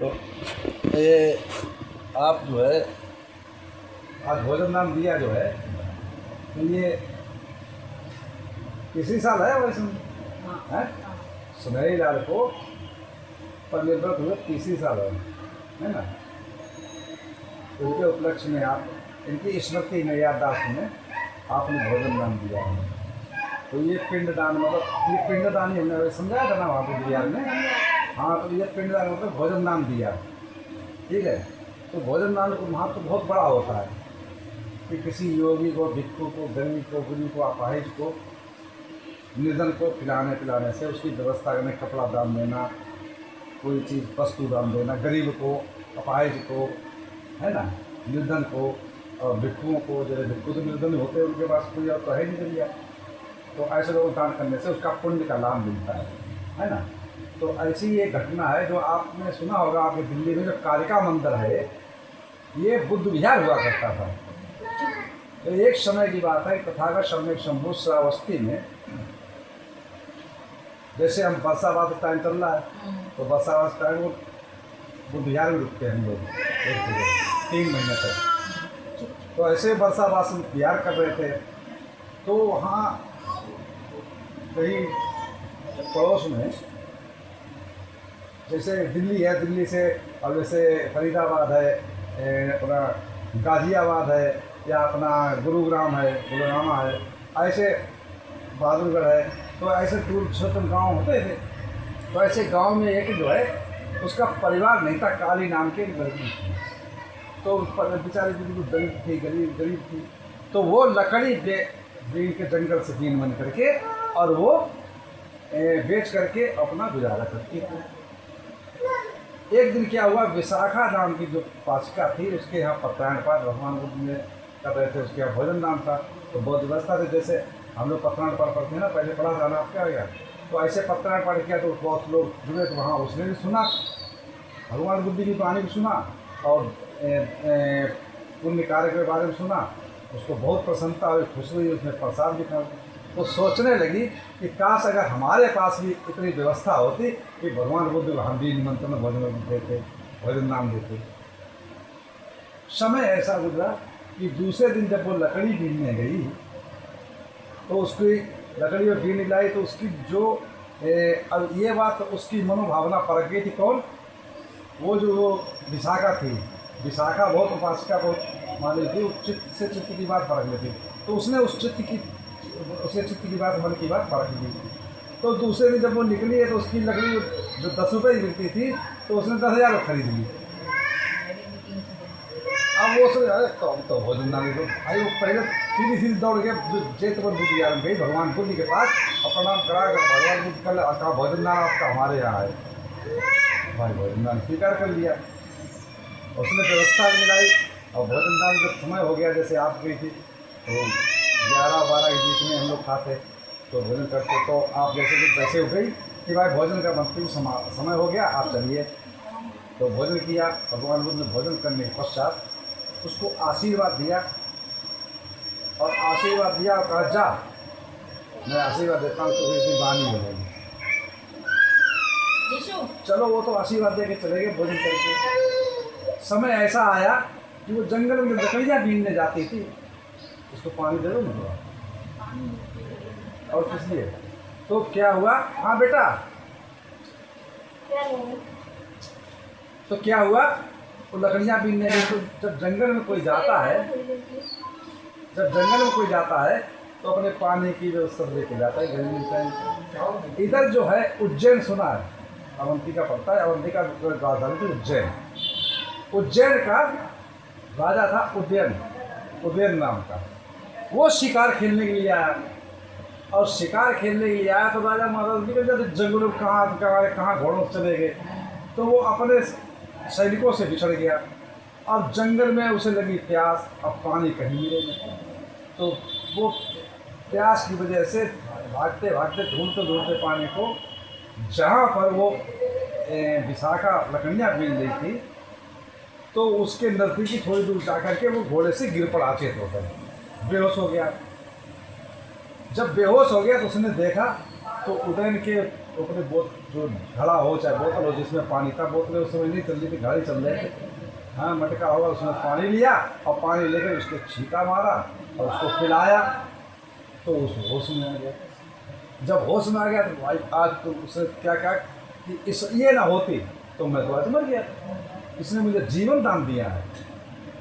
तो ये आप जो है आज भोजन नाम दिया जो है, तो ये किसी साल है वैसे है सुनहरी लाल को पर निर्भर हुए तीसरी साल है ना। तो इनके उपलक्ष्य में आप इनकी स्मृति में याददाश्त में आपने भोजन दान दिया है। तो ये पिंडदान मतलब ये पिंडदान ही हमने समझाया था ना वहाँ पे विज्ञान में। हाँ, तो ये पिंडदान मतलब भोजन दान दिया, ठीक है। तो भोजन दान का महत्व तो बहुत बड़ा होता है कि किसी योगी को, भिक्षु को, गरीब को, बुजुर्ग को, अपाहिज को, निर्धन को खिलाने पिलाने से उसकी व्यवस्था करने, कपड़ा दान देना, कोई चीज़ वस्तु दान देना, गरीब को, अपाहिज को, है ना, निर्धन को और भिक्षुओं को। जैसे भिक्षु तो निर्धन होते हैं, उनके पास कोई और तो है नहीं जरिया, तो ऐसे लोगों को दान करने से उसका पुण्य का लाभ मिलता है ना। तो ऐसी ये घटना है जो आपने सुना होगा, आपके दिल्ली में जो कालिका मंदिर है ये बुद्ध विहार हुआ करता था। तो एक समय की बात है, तथागत सम्यक शंभु श्रावस्ती में, जैसे हम बरसात टाइम चल रहा है तो बरसात टाइम वो बुद्ध विहार में रुकते हैं हम लोग एक जगह 3 महीने तक। तो ऐसे बरसात विहार कर रहे थे, तो वहाँ कहीं पड़ोस में जैसे दिल्ली है, दिल्ली से और जैसे फरीदाबाद है, अपना गाज़ियाबाद है, या अपना गुरुग्राम है, गुरुग्रामा है, ऐसे बहादुरगढ़ है, तो ऐसे दूर छोटे गांव होते थे। तो ऐसे गांव में एक जो है उसका परिवार नहीं था, काली नाम की एक लड़की थी। तो बेचारी बिल्कुल गरीब थी, गरीब थी। तो वो लकड़ी बीन के जंगल से बीन बन करके और वो बेच करके अपना गुजारा करती थी। एक दिन क्या हुआ, विशाखा नाम की जो पाचिका थी उसके यहाँ पत्रायण पाठ भगवान बुद्ध में कर रहे थे, उसके यहाँ भोजन नाम था। तो बौद्ध व्यवस्था से जैसे हम लोग पत्रायण पाठ पढ़ते हैं ना, पहले पढ़ा था ना, आप क्या गया, तो ऐसे पत्रायण पाठ किया तो बहुत लोग जुड़े। तो वहाँ उसने भी सुना, भगवान बुद्ध की कहानी भी सुना और पुण्य कार्य के बारे में सुना। उसको बहुत प्रसन्नता हुई, खुश हुई, उसने प्रसाद भी खा। तो सोचने लगी कि काश अगर हमारे पास भी इतनी व्यवस्था होती कि भगवान बुद्ध हम भी निमंत्रण में भोजन देते, भोजन नाम देते। समय ऐसा गुजरा कि दूसरे दिन जब वो लकड़ी बीनने गई तो उसकी लकड़ी में बीन लाई, तो उसकी जो अब ये बात उसकी मनोभावना परख गई थी। कौन? वो जो वो विशाखा थी। विशाखा बहुत उपासिका, बहुत मान लीजिए चित्त से चित्त की बात परख लेती। तो उसने उस चित्त की बात, मन की बात परख ली। तो दूसरे दिन जब वो निकली है तो उसकी लकड़ी जो 10 रुपये की मिलती थी तो उसने 10,000 खरीद ली। अब वो सोच अरे तो भोजन ना दे दो भाई। वो पहले सीधी दौड़ गया जेत पर बुद्ध विहार में गई भगवान बुद्ध के पास और प्रणाम करा कर भगवान बुद्ध कहा भोजन दान आपका हमारे यहाँ है। भाई भोजन दान स्वीकार कर लिया, उसने व्यवस्था मिलाई और भोजन दान जब समय हो गया, जैसे आप गई थी तो 11-12 के बीच में हम लोग खाते तो भोजन करते। तो आप जैसे हो गई कि भाई भोजन का अंतिम समय हो गया, आप चलिए। तो भोजन किया, भगवान बुद्ध ने भोजन करने के पश्चात उसको आशीर्वाद दिया और कहा जा मैं आशीर्वाद देता हूँ तो इसकी वाणी बनेगी। चलो वो तो आशीर्वाद दे के चले गए भोजन करके। समय ऐसा आया कि वो जंगल में लकड़ियाँ बीनने जाती थी, उसको पानी दे दो ना और किस लिए। तो क्या हुआ, हाँ बेटा, तो क्या हुआ, वो लकड़ियाँ बीनने गई। तो जब जंगल में कोई जाता है तो अपने पानी की व्यवस्था लेके जाता है गर्मी। इधर जो है उज्जैन सुना है, अवंतिका पड़ता है, अवंतिका राजधानी थी उज्जैन का राजा था उदयन नाम का। वो शिकार खेलने के लिए आया और शिकार खेलने के लिए आया तो राजा महाराज जी जब जंगलों में कहाँ घोड़ों चले गए तो वो अपने सैनिकों से बिछड़ गया और जंगल में उसे लगी प्यास, अब पानी कहीं मिले नहीं। तो वो प्यास की वजह से भागते ढूंढते पानी को, जहाँ पर वो विशाखा लकड़ियाँ बीन रही थी तो उसके नज़दीकी थोड़ी दूर जा करके वो घोड़े से गिर पड़ा चेत होकर, बेहोश हो गया। जब बेहोश हो गया तो उसने देखा तो उदयन के तो अपने जो घड़ा हो चाहे बोतल हो जिसमें पानी था, बोतलें उस समय नहीं चल रही थी, घड़ी चल रही थी, हाँ मटका होगा उसमें पानी लिया और पानी लेकर उसको छींटा मारा और उसको पिलाया तो उस होश में आ गया। जब होश में आ गया तो भाई आज तो उसने क्या कहा कि इस ये ना होती तो मैं तो आज मर गया। इसने मुझे जीवन दान दिया है।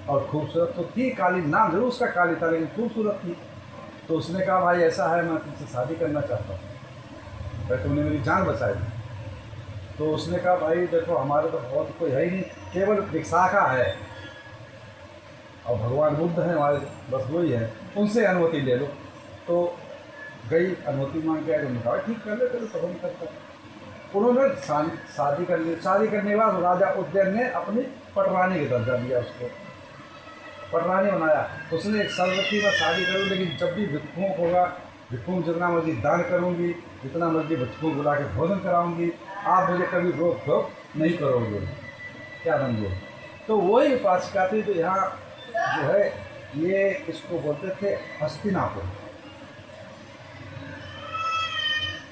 और खूबसूरत तो थी काली, नाम जरूर उसका काली था लेकिन खूबसूरत थी। तो उसने कहा भाई ऐसा है मैं तुमसे शादी करना चाहता हूँ, भाई तुमने मेरी जान बचाई। तो उसने कहा भाई देखो हमारे तो बहुत कोई है ही नहीं, केवल विशाखा है और भगवान बुद्ध हैं हमारे, बस वही है, उनसे अनुमति ले लो। तो गई अनुमति मांग के, उन्होंने कहा ठीक कर ले तो हम करता। उन्होंने शादी कर ली। शादी करने के बाद राजा उज्जैन ने अपनी पटरानी का दर्जा दिया उसको, पटरानी बनाया। उसने एक सरस्वती में शादी करूँ लेकिन जब भी भिक्षुक होगा, भिक्षुक जितना मर्जी दान करूँगी, जितना मर्जी भिक्षुक बुला के भोजन कराऊँगी, आप मुझे कभी रोक टोक नहीं करोगे। क्या समझे? तो वही उपासिका थी जो यहाँ जो है ये इसको बोलते थे हस्तिनापुर।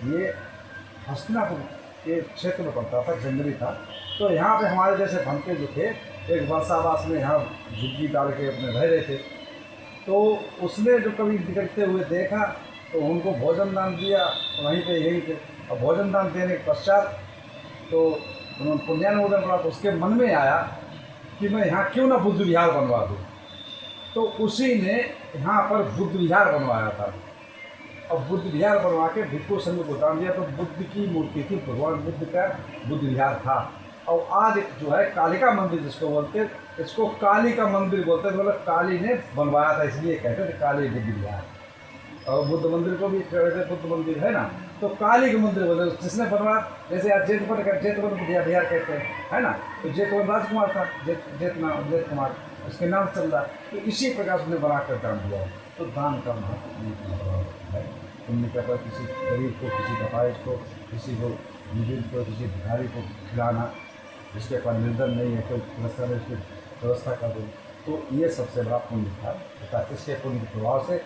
ये हस्तिनापुर के क्षेत्र में पड़ता था, जंगली था। तो यहाँ पे हमारे जैसे भंते जो थे एक वर्षावास में यहाँ झुग्गी डाल के अपने रह रहे थे। तो उसने जो कभी निकलते हुए देखा तो उनको भोजन दान दिया वहीं पे यहीं पे। और भोजन दान देने के पश्चात तो उन्होंने पुण्यानुमोदन करा। तो उसके मन में आया कि मैं यहाँ क्यों ना बुद्ध विहार बनवा दूँ। तो उसी ने यहाँ पर बुद्ध विहार बनवाया था और बुद्ध विहार बनवा के भिक्षु संघ को दान दिया। तो बुद्ध की मूर्ति थी, भगवान बुद्ध का बुद्ध विहार था। और आज जो है कालिका मंदिर जिसको बोलते, इसको काली का मंदिर बोलते हैं। मतलब काली ने बनवाया था इसलिए कहते थे काली बुद्ध विहार। और बुद्ध मंदिर को भी कहते बुद्ध मंदिर है ना, तो काली का मंदिर बोलते जिसने बनवाया। जैसे आज जेतवन विहार कहते हैं है ना, तो जेतवन राजकुमार था, जेत कुमार उसके नाम चल रहा। तो इसी प्रकार उसने बना कर दान दिया। तो दान का महत्व है। पुण्य के पर किसी गरीब को, किसी कपाइश को, किसी को बुजुर्ग को, किसी भिखारी को खिलाना, जिसके पास निर्धन नहीं है कोई व्यवस्था में उसकी व्यवस्था कर दो। तो ये सबसे बड़ा पुण्य था। तथा इसके पुण्य के प्रभाव से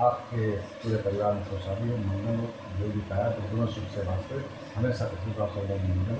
आपके पूरे परिवार में खुशहाली हो, मंगल हो, जो भी पाया तो दोनों सुख से बात करें, हमेशा किसी का मंगल।